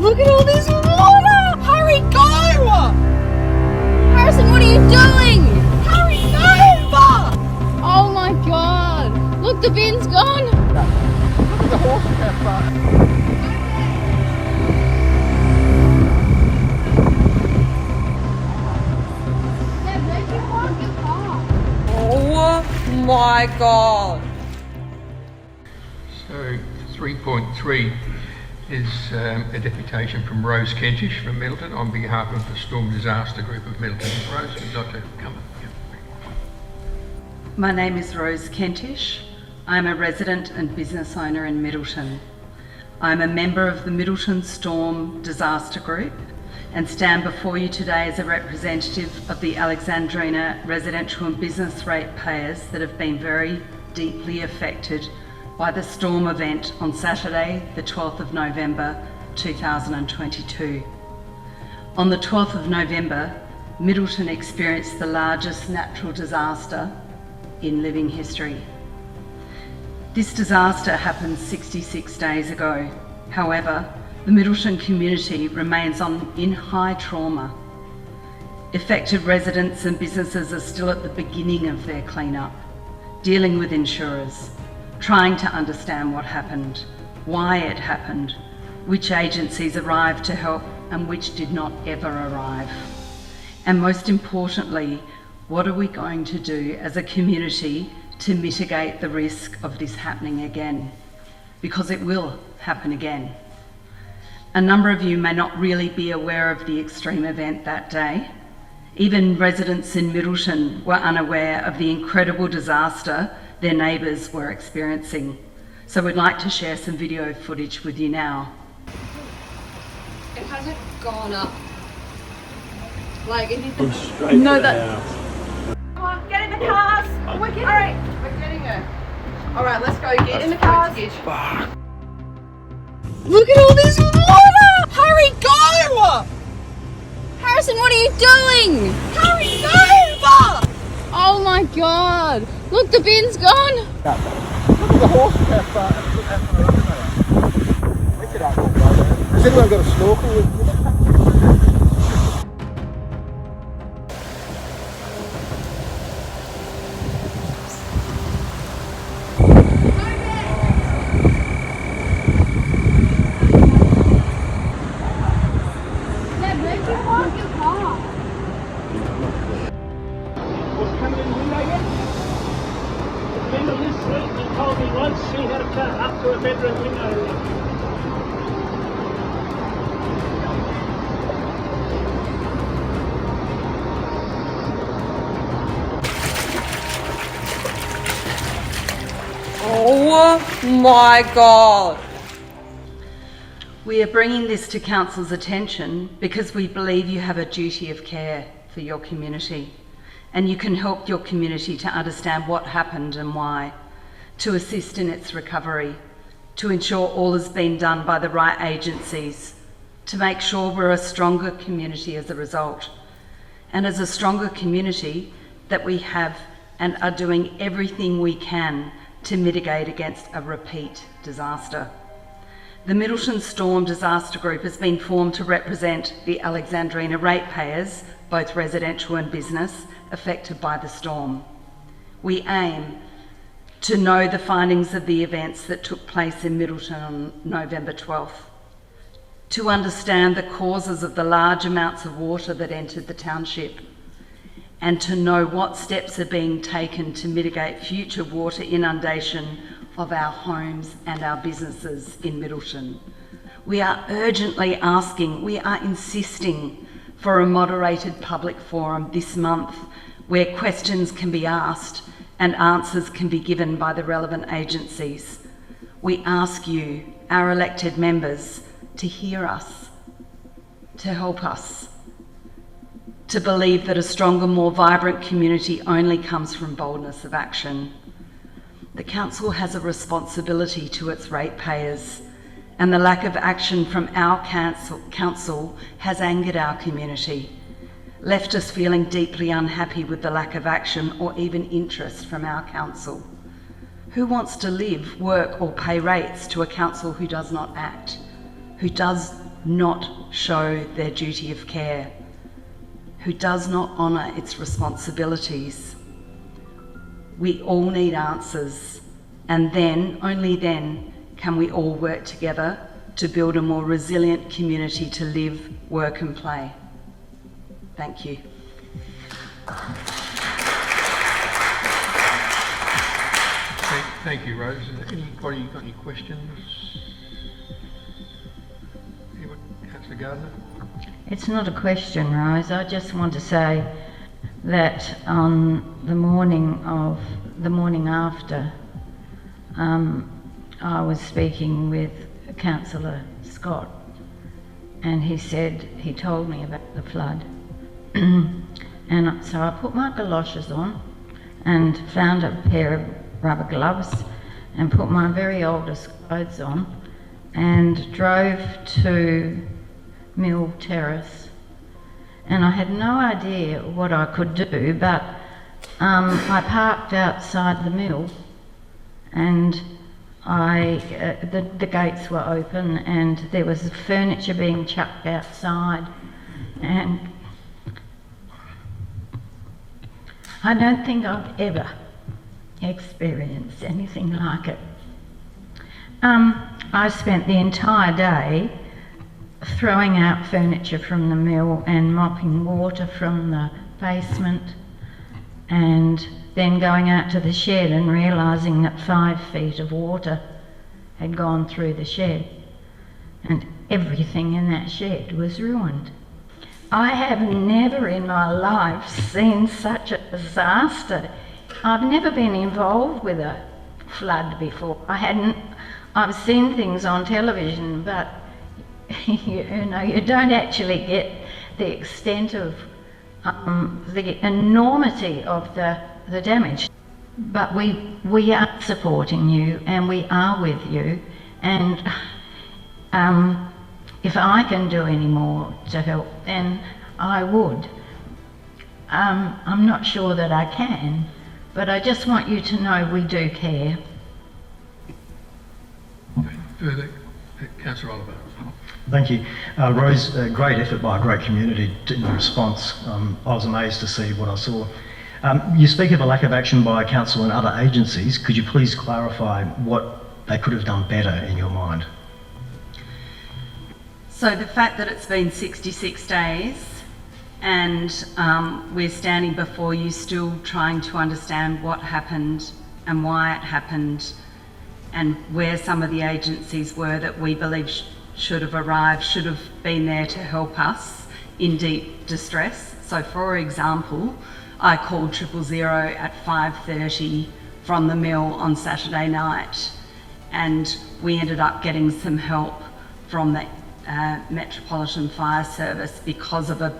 Look at all this water! Hurry, go! Harrison, what are you doing? Hurry, go! Oh my god! Look, the bin's gone! Look at the horse cafe. Oh my god! So 3.3 is a deputation from Rose Kentish from Middleton on behalf of the Storm Disaster Group of Middleton. Rose, would you like to come? My name is Rose Kentish. I'm a resident and business owner in Middleton. I'm a member of the Middleton Storm Disaster Group and stand before you today as a representative of the Alexandrina residential and business ratepayers that have been very deeply affected by the storm event on Saturday, the 12th of November 2022. On the 12th of November, Middleton experienced the largest natural disaster in living history. This disaster happened 66 days ago. However, the Middleton community remains in high trauma. Affected residents and businesses are still at the beginning of their clean-up, dealing with insurers, trying to understand what happened, why it happened, which agencies arrived to help and which did not ever arrive. And most importantly, what are we going to do as a community to mitigate the risk of this happening again? Because it will happen again. A number of you may not really be aware of the extreme event that day. Even residents in Middleton were unaware of the incredible disaster their neighbours were experiencing. So we'd like to share some video footage with you now. It hasn't gone up. Like, it did Straight no, to the that. house. Come on, get in the cars! Alright, we're getting her. Alright, let's go. Get in the cars. Look at all this water! Hurry, go! Harrison, what are you doing? Hurry, go! Oh my god! Look, the bin's gone! Look at the horse cafe. Look at that one, bro. Has anyone got a snorkel with them? Told me once she had a car up to a bedroom window. Oh my god! We are bringing this to Council's attention because we believe you have a duty of care for your community, and you can help your community to understand what happened and why, to assist in its recovery, to ensure all has been done by the right agencies, to make sure we're a stronger community as a result, and as a stronger community that we have and are doing everything we can to mitigate against a repeat disaster. The Middleton Storm Disaster Group has been formed to represent the Alexandrina ratepayers, both residential and business, affected by the storm. We aim to know the findings of the events that took place in Middleton on November 12th, to understand the causes of the large amounts of water that entered the township, and to know what steps are being taken to mitigate future water inundation of our homes and our businesses in Middleton. We are urgently asking, we are insisting for a moderated public forum this month where questions can be asked and answers can be given by the relevant agencies. We ask you, our elected members, to hear us, to help us, to believe that a stronger, more vibrant community only comes from boldness of action. The Council has a responsibility to its ratepayers, and the lack of action from our Council has angered our community, left us feeling deeply unhappy with the lack of action or even interest from our council. Who wants to live, work or pay rates to a council who does not act, who does not show their duty of care, who does not honour its responsibilities. We all need answers, and then, only then, can we all work together to build a more resilient community to live, work and play. Thank you. Thank you, Rose. Anybody got any questions? Anyone? Councillor Gardner? It's not a question, Rose. I just want to say that on the morning after, I was speaking with Councillor Scott, and he told me about the flood. And so I put my galoshes on and found a pair of rubber gloves and put my very oldest clothes on and drove to Mill Terrace. And I had no idea what I could do, but I parked outside the mill, and the gates were open and there was furniture being chucked outside, and I don't think I've ever experienced anything like it. I spent the entire day throwing out furniture from the mill and mopping water from the basement, and then going out to the shed and realising that 5 feet of water had gone through the shed, and everything in that shed was ruined. I have never in my life seen such a disaster. I've never been involved with a flood before. I've seen things on television, but you don't actually get the extent of the enormity of the damage. But we are supporting you and we are with you, and if I can do any more to help, then I would. I'm not sure that I can, but I just want you to know we do care. Further, Councillor Oliver. Thank you. Rose, great effort by a great community in response. I was amazed to see what I saw. You speak of a lack of action by council and other agencies. Could you please clarify what they could have done better in your mind? So the fact that it's been 66 days and we're standing before you still trying to understand what happened and why it happened, and where some of the agencies were that we believe should have arrived, should have been there to help us in deep distress. So for example, I called 000 at 5:30 from the mill on Saturday night, and we ended up getting some help from the Metropolitan Fire Service because of a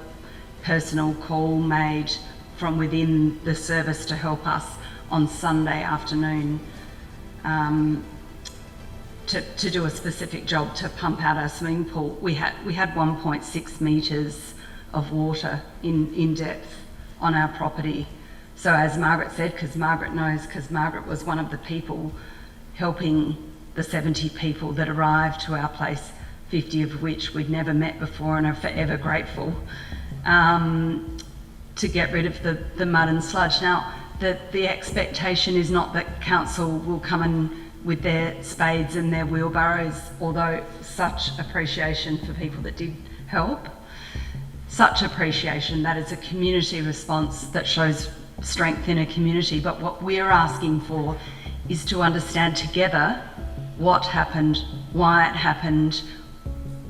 personal call made from within the service to help us on Sunday afternoon to do a specific job to pump out our swimming pool. We had 1.6 metres of water in depth on our property. So as Margaret said, because Margaret knows, because Margaret was one of the people helping the 70 people that arrived to our place, 50 of which we'd never met before and are forever grateful, to get rid of the mud and sludge. Now, the expectation is not that council will come in with their spades and their wheelbarrows, although such appreciation for people that did help. Such appreciation, that is a community response that shows strength in a community. But what we're asking for is to understand together what happened, why it happened,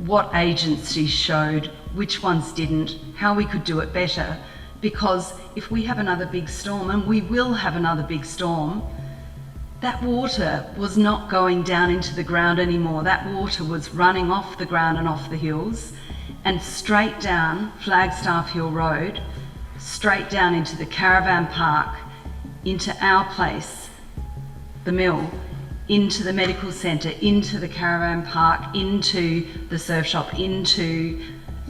what agencies showed, which ones didn't, how we could do it better. Because if we have another big storm, and we will have another big storm, that water was not going down into the ground anymore. That water was running off the ground and off the hills and straight down Flagstaff Hill Road, straight down into the caravan park, into our place, the mill, into the medical centre, into the caravan park, into the surf shop, into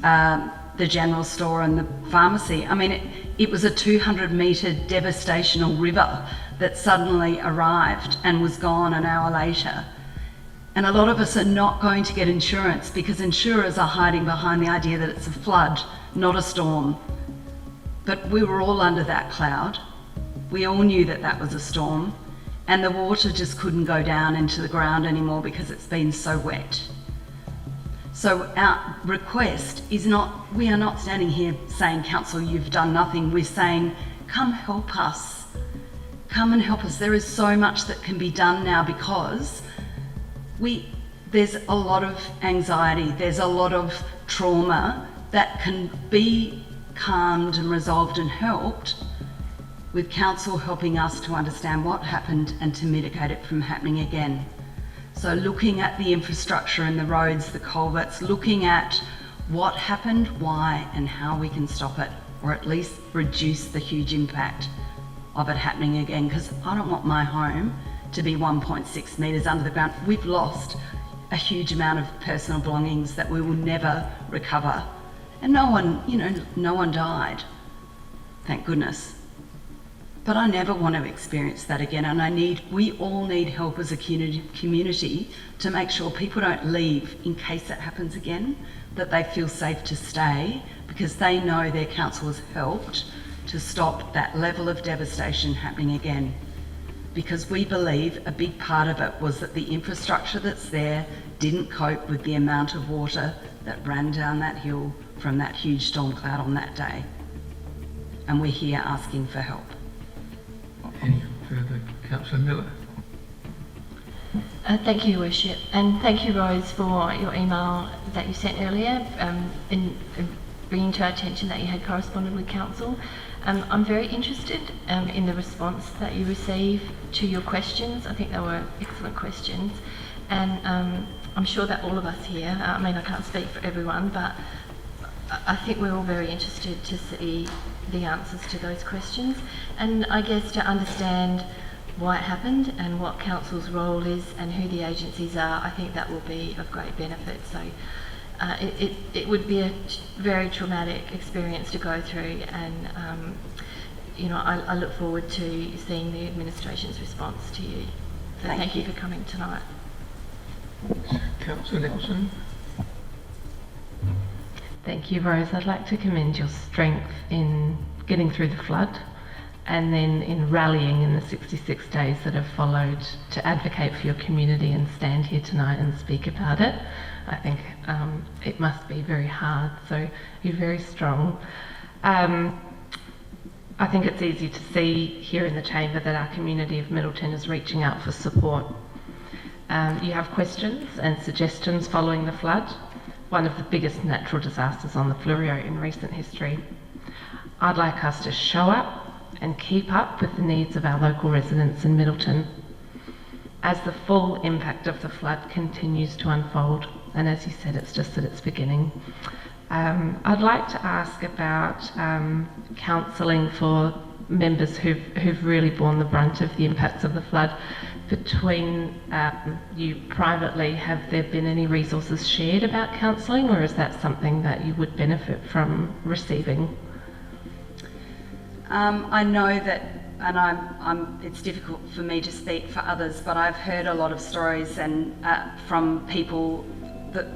the general store and the pharmacy. I mean, it was a 200-metre devastational river that suddenly arrived and was gone an hour later. And a lot of us are not going to get insurance because insurers are hiding behind the idea that it's a flood, not a storm. But we were all under that cloud. We all knew that that was a storm, and the water just couldn't go down into the ground anymore because it's been so wet. So our request is not, we are not standing here saying, council, you've done nothing. We're saying, come help us. Come and help us. There is so much that can be done now because there's a lot of anxiety, there's a lot of trauma that can be calmed and resolved and helped with council helping us to understand what happened and to mitigate it from happening again. So looking at the infrastructure and the roads, the culverts, looking at what happened, why, and how we can stop it, or at least reduce the huge impact of it happening again, because I don't want my home to be 1.6 metres under the ground. We've lost a huge amount of personal belongings that we will never recover. And no one died, thank goodness. But I never want to experience that again, and we all need help as a community to make sure people don't leave in case it happens again, that they feel safe to stay because they know their council has helped to stop that level of devastation happening again. Because we believe a big part of it was that the infrastructure that's there didn't cope with the amount of water that ran down that hill from that huge storm cloud on that day. And we're here asking for help. Any further? Councillor Miller? Thank you, Your Worship, and thank you, Rose, for your email that you sent earlier in bringing to our attention that you had corresponded with Council. I'm very interested in the response that you received to your questions. I think they were excellent questions, and I'm sure that all of us here, I mean I can't speak for everyone, but I think we're all very interested to see the answers to those questions, and I guess to understand why it happened and what Council's role is and who the agencies are. I think that will be of great benefit. So it would be a very traumatic experience to go through, and I look forward to seeing the administration's response to you. So thank you for coming tonight. Councillor Nicholson? Thank you, Rose. I'd like to commend your strength in getting through the flood and then in rallying in the 66 days that have followed to advocate for your community and stand here tonight and speak about it. I think it must be very hard, so you're very strong. I think it's easy to see here in the chamber that our community of Middleton is reaching out for support. You have questions and suggestions following the flood, one of the biggest natural disasters on the Fleurieu in recent history. I'd like us to show up and keep up with the needs of our local residents in Middleton as the full impact of the flood continues to unfold. And as you said, it's just at its beginning. I'd like to ask about counselling for members who've really borne the brunt of the impacts of the flood. Between you privately, have there been any resources shared about counselling, or is that something that you would benefit from receiving? I know that, and it's difficult for me to speak for others, but I've heard a lot of stories and from people that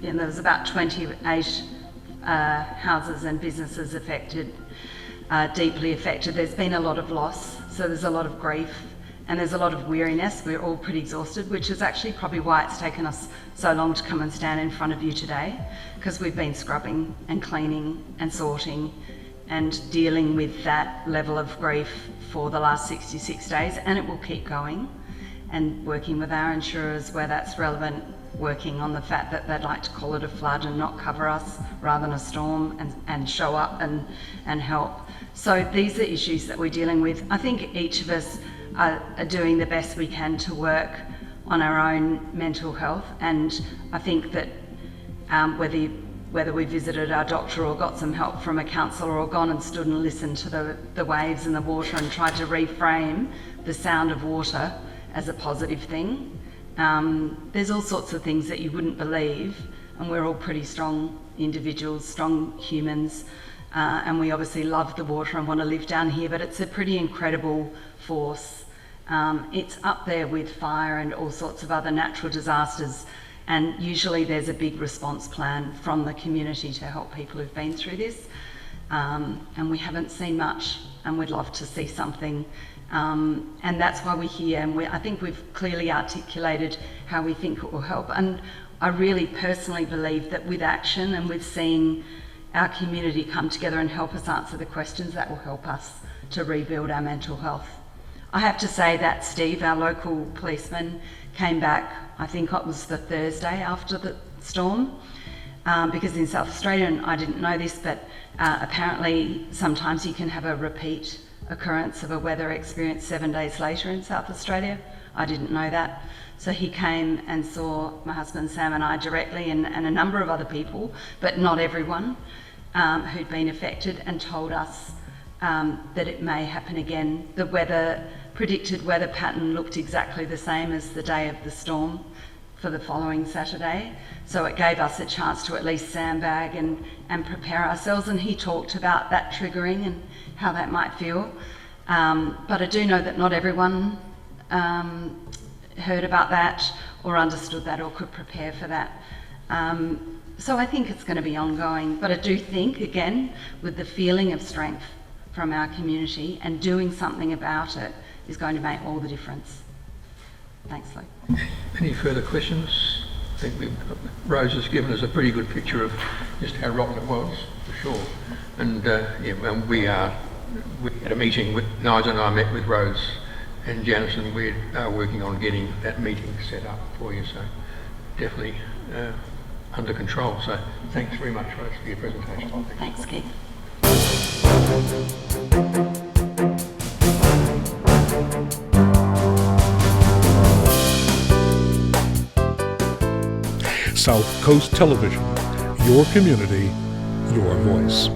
there's about 28 houses and businesses affected, deeply affected. There's been a lot of loss, so there's a lot of grief and there's a lot of weariness. We're all pretty exhausted, which is actually probably why it's taken us so long to come and stand in front of you today, because we've been scrubbing and cleaning and sorting and dealing with that level of grief for the last 66 days, and it will keep going, and working with our insurers where that's relevant, working on the fact that they'd like to call it a flood and not cover us rather than a storm, and show up and help. So these are issues that we're dealing with. I think each of us are doing the best we can to work on our own mental health, and I think that whether we visited our doctor or got some help from a counsellor or gone and stood and listened to the waves and the water and tried to reframe the sound of water as a positive thing. There's all sorts of things that you wouldn't believe, and we're all pretty strong individuals, strong humans, and we obviously love the water and want to live down here, but it's a pretty incredible force It's up there with fire and all sorts of other natural disasters, and usually there's a big response plan from the community to help people who've been through this. And we haven't seen much, and we'd love to see something. And that's why we're here, and I think we've clearly articulated how we think it will help. And I really personally believe that with action and with seeing our community come together and help us answer the questions, that will help us to rebuild our mental health. I have to say that Steve, our local policeman, came back, I think it was the Thursday after the storm, because in South Australia, and I didn't know this, but apparently sometimes you can have a repeat occurrence of a weather experience 7 days later in South Australia. I didn't know that. So he came and saw my husband Sam and I directly, and a number of other people, but not everyone, who'd been affected, and told us that it may happen again. The predicted weather pattern looked exactly the same as the day of the storm for the following Saturday. So it gave us a chance to at least sandbag and prepare ourselves, and he talked about that triggering and how that might feel. But I do know that not everyone heard about that or understood that or could prepare for that. So I think it's going to be ongoing, but I do think, again, with the feeling of strength from our community and doing something about it is going to make all the difference. Thanks, Luke. Any further questions? I think Rose has given us a pretty good picture of just how rotten it was, for sure. And and we had a meeting with Nigel and I met with Rose and Janice, and we are working on getting that meeting set up for you. So definitely under control. So thanks very much, Rose, for your presentation. Thanks, Keith. South Coast Television, your community, your voice.